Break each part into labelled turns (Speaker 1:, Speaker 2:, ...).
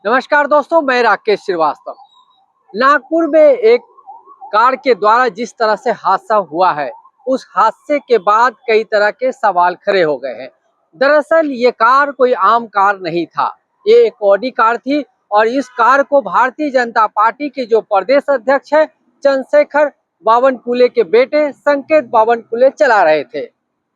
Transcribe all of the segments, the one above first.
Speaker 1: नमस्कार दोस्तों, मैं राकेश श्रीवास्तव। नागपुर में एक कार के द्वारा जिस तरह से हादसा हुआ है, उस हादसे के बाद कई तरह के सवाल खड़े हो गए हैं। दरअसल ये कार कोई आम कार नहीं था, ये एक ऑडी कार थी और इस कार को भारतीय जनता पार्टी के जो प्रदेश अध्यक्ष है चंद्रशेखर बावनकुले के बेटे संकेत बावनकुले चला रहे थे।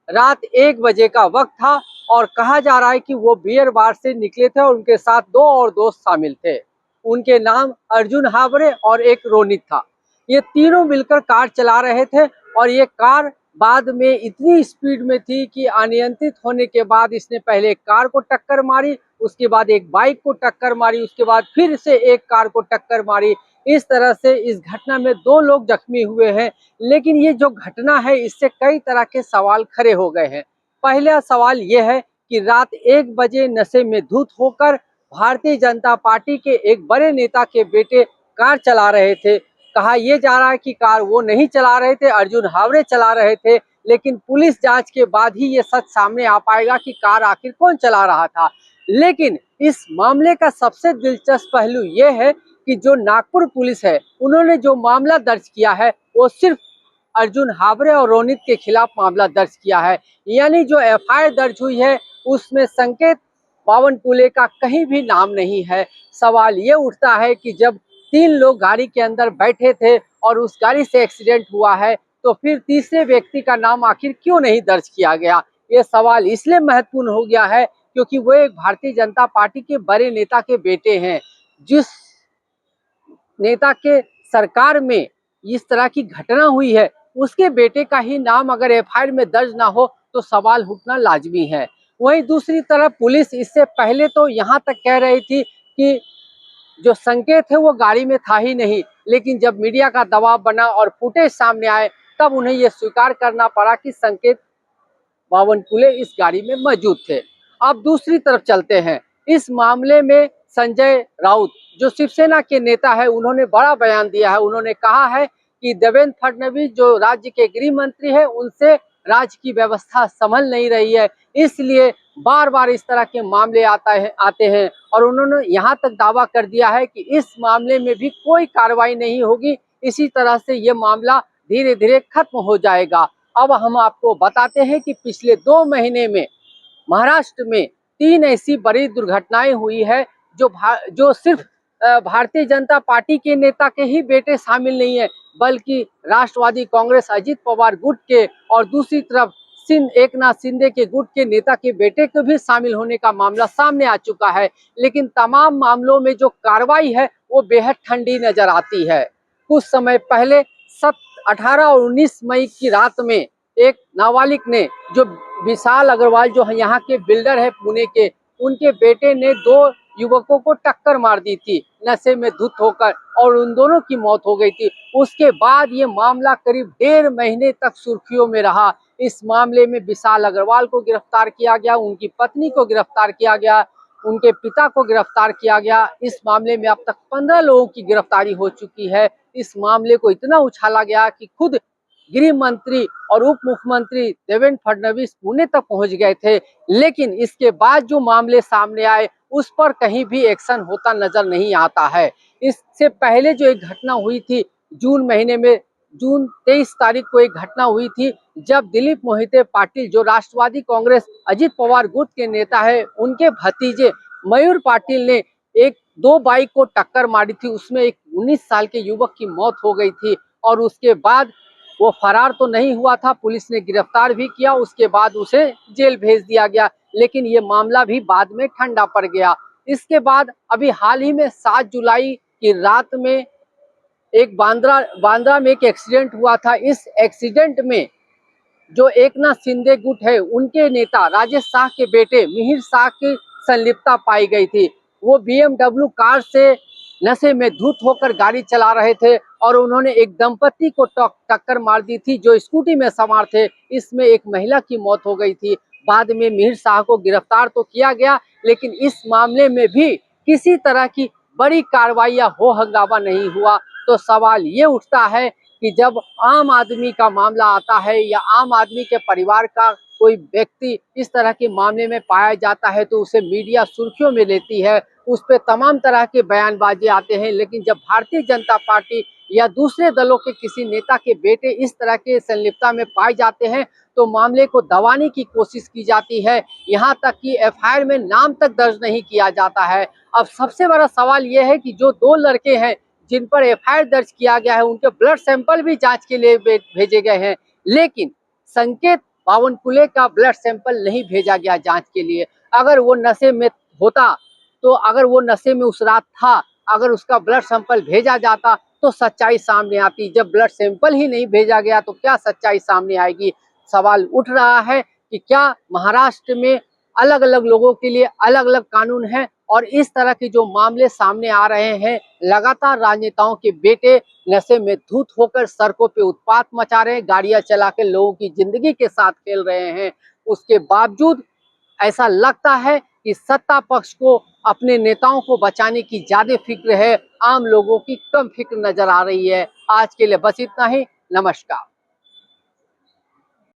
Speaker 1: रात 1 बजे का वक्त था और कहा जा रहा है कि वो बियर बार से निकले थे और उनके साथ 2 और दोस्त शामिल थे। उनके नाम अर्जुन हावरे और एक रोनित था। ये तीनों मिलकर कार चला रहे थे और ये कार बाद में इतनी स्पीड में थी कि अनियंत्रित होने के बाद इसने पहले एक कार को टक्कर मारी, उसके बाद एक बाइक को टक्कर मारी, उसके बाद फिर से एक कार को टक्कर मारी। इस तरह से इस घटना में 2 लोग जख्मी हुए हैं। लेकिन ये जो घटना है इससे कई तरह के सवाल खड़े हो गए हैं। पहला सवाल ये है कि रात 1 बजे नशे में धुत होकर भारतीय जनता पार्टी के एक बड़े नेता के बेटे कार चला रहे थे। कहा यह जा रहा है कि कार वो नहीं चला रहे थे, अर्जुन हावरे चला रहे थे। लेकिन पुलिस जांच के बाद ही ये सच सामने आ पाएगा कि कार आखिर कौन चला रहा था। लेकिन इस मामले का सबसे दिलचस्प पहलू ये है कि जो नागपुर पुलिस है, उन्होंने जो मामला दर्ज किया है वो सिर्फ अर्जुन हावरे और रोनित के खिलाफ मामला दर्ज किया है। यानी जो एफआईआर दर्ज हुई है उसमें संकेत बावनकुले का कहीं भी नाम नहीं है। सवाल ये उठता है कि जब 3 लोग गाड़ी के अंदर बैठे थे और उस गाड़ी से एक्सीडेंट हुआ है, तो फिर तीसरे व्यक्ति का नाम आखिर क्यों नहीं दर्ज किया गया। ये सवाल इसलिए महत्वपूर्ण हो गया है क्योंकि वो एक भारतीय जनता पार्टी के बड़े नेता के बेटे हैं। जिस नेता के सरकार में इस तरह की घटना हुई है, उसके बेटे का ही नाम अगर एफआईआर में दर्ज ना हो तो सवाल उठना लाजमी है। वहीं दूसरी तरफ पुलिस इससे पहले तो यहाँ तक कह रही थी कि जो संकेत है वो गाड़ी में था ही नहीं, लेकिन जब मीडिया का दबाव बना और फुटेज सामने आए तब उन्हें यह स्वीकार करना पड़ा कि संकेत बावनकुले इस गाड़ी में मौजूद थे। अब दूसरी तरफ चलते हैं। इस मामले में संजय राउत जो शिवसेना के नेता है, उन्होंने बड़ा बयान दिया है। उन्होंने कहा है कि देवेंद्र फडणवीस जो राज्य के गृह मंत्री है, उनसे राज्य की व्यवस्था संभल नहीं रही है, इसलिए बार बार इस तरह के मामले आते हैं। और उन्होंने यहाँ तक दावा कर दिया है कि इस मामले में भी कोई कार्रवाई नहीं होगी, इसी तरह से ये मामला धीरे धीरे खत्म हो जाएगा। अब हम आपको बताते हैं कि पिछले 2 महीने में महाराष्ट्र में 3 ऐसी बड़ी दुर्घटनाएं हुई है जो सिर्फ भारतीय जनता पार्टी के नेता के ही बेटे शामिल नहीं है, बल्कि राष्ट्रवादी कांग्रेस अजित पवार गुट के और दूसरी तरफ एकनाथ शिंदे के गुट के नेता के बेटे को भी शामिल होने का मामला सामने आ चुका है। लेकिन तमाम मामलों में जो कार्रवाई है वो बेहद ठंडी नजर आती है। कुछ समय पहले 18 और 19 मई की रात में एक नाबालिग ने, जो विशाल अग्रवाल जो यहाँ के बिल्डर है पुणे के, उनके बेटे ने 2 युवकों को टक्कर मार दी थी नशे में धुत होकर और उन दोनों की मौत हो गई थी। उसके बाद ये मामला करीब 1.5 महीने तक सुर्खियों में रहा। इस मामले में विशाल अग्रवाल को गिरफ्तार किया गया, उनकी पत्नी को गिरफ्तार किया गया, उनके पिता को गिरफ्तार किया गया। इस मामले में अब तक 15 लोगों की गिरफ्तारी हो चुकी है। इस मामले को इतना उछाला गया कि खुद गृह मंत्री और उप मुख्यमंत्री देवेंद्र फडणवीस पुणे तक पहुंच गए थे। लेकिन इसके बाद जो मामले सामने आए उस पर कहीं भी एक्शन होता नजर नहीं आता है। इससे पहले जो एक घटना हुई थी जून महीने में, जून 23 तारीख को एक घटना हुई थी जब दिलीप मोहिते पाटिल जो राष्ट्रवादी कांग्रेस अजित पवार गुट के नेता है, उनके भतीजे मयूर पाटिल ने 2 बाइक को टक्कर मारी थी। उसमें एक 19 साल के युवक की मौत हो गई थी और उसके बाद वो फरार तो नहीं हुआ था, पुलिस ने गिरफ्तार भी किया, उसके बाद उसे जेल भेज दिया गया। लेकिन ये मामला भी बाद में ठंडा पड़ गया। इसके बाद अभी हाल ही में 7 जुलाई की रात में एक बांद्रा में एक एक्सीडेंट हुआ था। इस एक्सीडेंट में जो एकनाथ शिंदे गुट है, उनके नेता राजेश शाह के बेटे मिहिर शाह की संलिप्तता पाई गई थी। वो BMW कार से नशे में धुत होकर गाड़ी चला रहे थे और उन्होंने एक दंपति को टक्कर मार दी थी जो स्कूटी में सवार थे। इसमें एक महिला की मौत हो गई थी। बाद में मिहिर शाह को गिरफ्तार तो किया गया, लेकिन इस मामले में भी किसी तरह की बड़ी कार्रवाई या हो हंगामा नहीं हुआ। तो सवाल ये उठता है कि जब आम आदमी का मामला आता है या आम आदमी के परिवार का कोई व्यक्ति इस तरह के मामले में पाया जाता है तो उसे मीडिया सुर्खियों में लेती है। उस पे तमाम तरह के बयानबाजी आते हैं। लेकिन जब भारतीय जनता पार्टी या दूसरे दलों के किसी नेता के बेटे इस तरह के संलिप्तता में पाए जाते हैं तो मामले को दबाने की कोशिश की जाती है। यहाँ तक कि एफआईआर में नाम तक दर्ज नहीं किया जाता है। अब सबसे बड़ा सवाल यह है कि जो दो लड़के हैं जिन पर एफआईआर दर्ज किया गया है उनके ब्लड सैंपल भी जांच के लिए भेजे गए हैं, लेकिन संकेत बावनकुले का ब्लड सैंपल नहीं भेजा गया जांच के लिए। अगर वो नशे में होता तो अगर वो नशे में उस रात था, अगर उसका ब्लड सैंपल भेजा जाता तो सच्चाई सामने आती। जब ब्लड सैंपल ही नहीं भेजा गया तो क्या सच्चाई सामने आएगी। सवाल उठ रहा है कि क्या महाराष्ट्र में अलग अलग लोगों के लिए अलग अलग कानून है और इस तरह के जो मामले सामने आ रहे हैं, लगातार राजनेताओं के बेटे नशे में धुत होकर सड़कों पे उत्पात मचा रहे हैं, गाड़ियां चला के लोगों की जिंदगी के साथ खेल रहे हैं, उसके बावजूद ऐसा लगता है कि सत्ता पक्ष को अपने नेताओं को बचाने की ज्यादा फिक्र है, आम लोगों की कम फिक्र नजर आ रही है। आज के लिए बस इतना ही। नमस्कार।